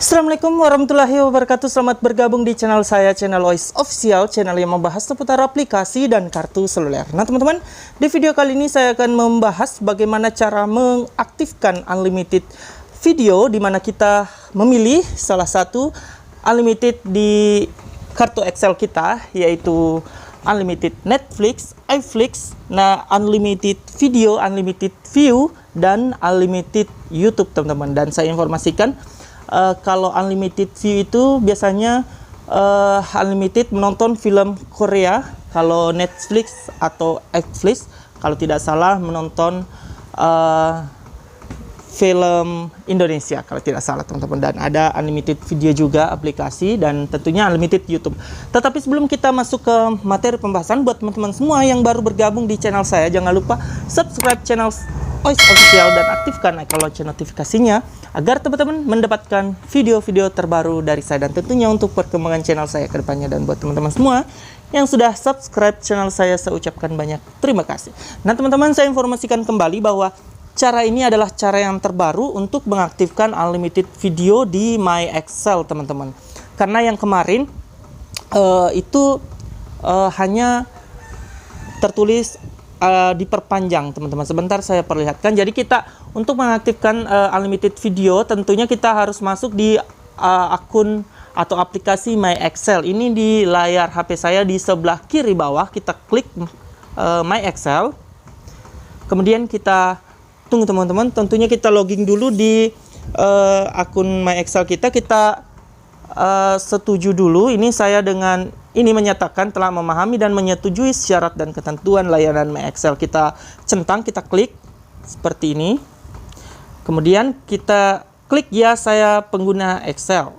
Assalamualaikum warahmatullahi wabarakatuh. Selamat bergabung di channel saya, channel Ois Official, channel yang membahas seputar aplikasi dan kartu seluler. Nah teman-teman, di video kali ini saya akan membahas bagaimana cara mengaktifkan unlimited video, di mana kita memilih salah satu unlimited di kartu Excel kita, yaitu unlimited Netflix, iFlix, nah unlimited video, unlimited view, dan unlimited YouTube teman-teman. Dan saya informasikan kalau unlimited view itu biasanya unlimited menonton film Korea, kalau Netflix atau iFlix kalau tidak salah menonton film Indonesia kalau tidak salah teman-teman. Dan ada unlimited video juga aplikasi, dan tentunya unlimited YouTube. Tetapi sebelum kita masuk ke materi pembahasan, buat teman-teman semua yang baru bergabung di channel saya, jangan lupa subscribe channel Ois Official dan aktifkan icon lonceng notifikasinya agar teman-teman mendapatkan video-video terbaru dari saya, dan tentunya untuk perkembangan channel saya ke depannya. Dan buat teman-teman semua yang sudah subscribe channel saya ucapkan banyak terima kasih. Nah teman-teman, saya informasikan kembali bahwa cara ini adalah cara yang terbaru untuk mengaktifkan unlimited video di My Excel teman-teman. Karena yang kemarin itu hanya tertulis diperpanjang teman-teman. Sebentar saya perlihatkan. Jadi kita untuk mengaktifkan unlimited video tentunya kita harus masuk di akun atau aplikasi My Excel. Ini di layar HP saya di sebelah kiri bawah, kita klik My Excel. Kemudian kita tunggu teman-teman, tentunya kita login dulu di akun My Excel kita. Kita setuju dulu. Ini saya dengan ini menyatakan telah memahami dan menyetujui syarat dan ketentuan layanan My Excel. Kita centang, kita klik seperti ini. Kemudian kita klik ya saya pengguna Excel.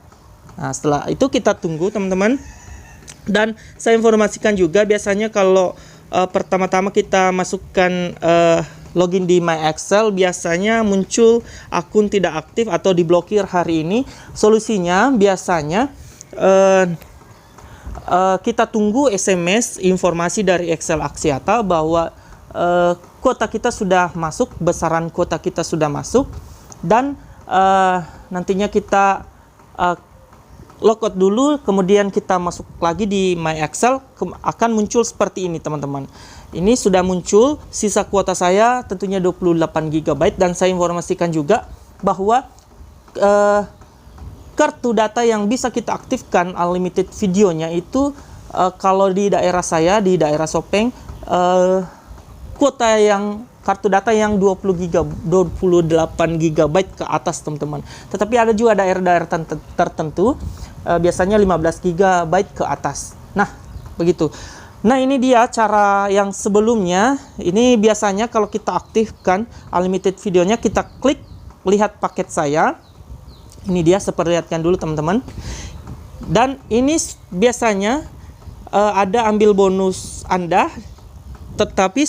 Nah setelah itu kita tunggu teman-teman. Dan saya informasikan juga biasanya kalau pertama-tama kita masukkan login di My Excel, biasanya muncul akun tidak aktif atau diblokir hari ini. Solusinya biasanya kita tunggu SMS informasi dari Excel Axiata bahwa kuota kita sudah masuk, besaran kuota kita sudah masuk, dan nantinya kita logout dulu, kemudian kita masuk lagi di My Excel, akan muncul seperti ini teman-teman. Ini sudah muncul sisa kuota saya tentunya 28 GB, dan saya informasikan juga bahwa kartu data yang bisa kita aktifkan unlimited videonya itu kalau di daerah saya, di daerah Sopeng, kuota yang kartu data yang 28 GB ke atas teman-teman. Tetapi ada juga daerah-daerah tertentu biasanya 15 GB ke atas. Nah, begitu. Nah, ini dia cara yang sebelumnya. Ini biasanya kalau kita aktifkan unlimited videonya, kita klik lihat paket saya. Ini dia, saya perlihatkan dulu teman-teman. Dan ini biasanya ada ambil bonus Anda, tetapi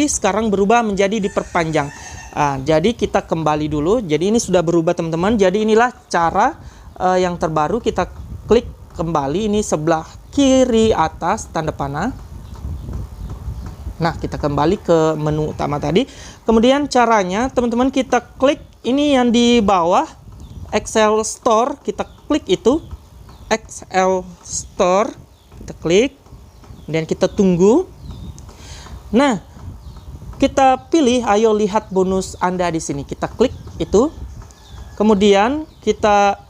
sekarang berubah menjadi diperpanjang. Jadi kita kembali dulu. Jadi ini sudah berubah teman-teman. Jadi inilah cara yang terbaru. Kita klik kembali, ini sebelah kiri atas tanda panah. Nah, kita kembali ke menu utama tadi. Kemudian caranya teman-teman, kita klik ini yang di bawah Excel Store, kita klik itu Excel Store, kita klik, kemudian kita tunggu. Nah, kita pilih ayo lihat bonus Anda di sini. Kita klik itu. Kemudian kita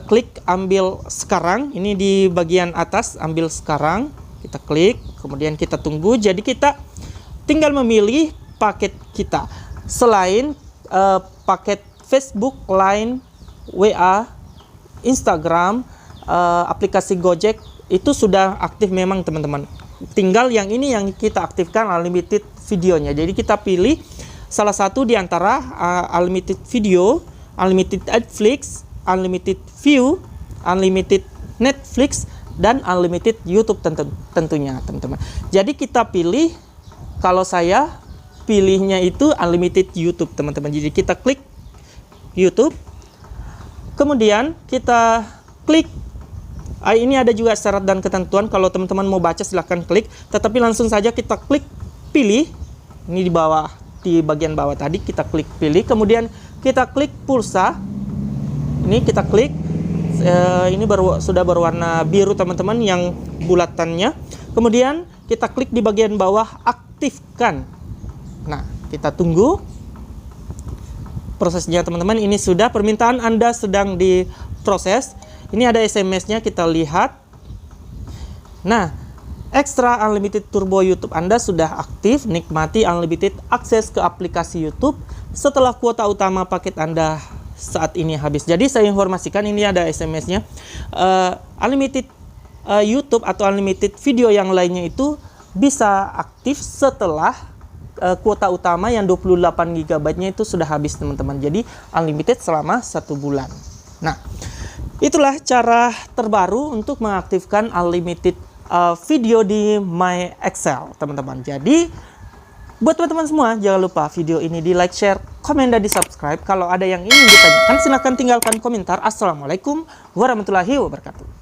klik ambil sekarang. Ini di bagian atas, ambil sekarang. Kita klik, kemudian kita tunggu. Jadi kita tinggal memilih paket kita. Selain paket Facebook, Line, WA, Instagram, aplikasi Gojek itu sudah aktif memang teman-teman. Tinggal yang ini yang kita aktifkan unlimited videonya. Jadi kita pilih salah satu di antara unlimited video, unlimited iFlix, unlimited view, unlimited Netflix, dan unlimited YouTube tentunya teman-teman. Jadi kita pilih, kalau saya pilihnya itu unlimited YouTube teman-teman. Jadi kita klik YouTube, kemudian kita klik. Ini ada juga syarat dan ketentuan, kalau teman-teman mau baca silahkan klik, tetapi langsung saja kita klik pilih. Ini di bawah, di bagian bawah tadi kita klik pilih, kemudian kita klik pulsa. Ini kita klik. Ini sudah berwarna biru teman-teman yang bulatannya. Kemudian kita klik di bagian bawah, aktifkan. Nah, kita tunggu prosesnya teman-teman. Ini sudah, permintaan Anda sedang diproses. Ini ada SMS-nya, kita lihat. Nah, Extra Unlimited Turbo YouTube Anda sudah aktif. Nikmati unlimited akses ke aplikasi YouTube setelah kuota utama paket Anda saat ini habis. Jadi saya informasikan, ini ada SMS-nya. Unlimited YouTube atau unlimited video yang lainnya itu bisa aktif setelah kuota utama yang 28 GB-nya itu sudah habis teman-teman. Jadi unlimited selama 1 bulan. Nah, itulah cara terbaru untuk mengaktifkan unlimited video di My Excel teman-teman. Jadi buat teman-teman semua, jangan lupa video ini di like, share, komen, dan di subscribe. Kalau ada yang ingin ditanyakan, silahkan tinggalkan komentar. Assalamualaikum warahmatullahi wabarakatuh.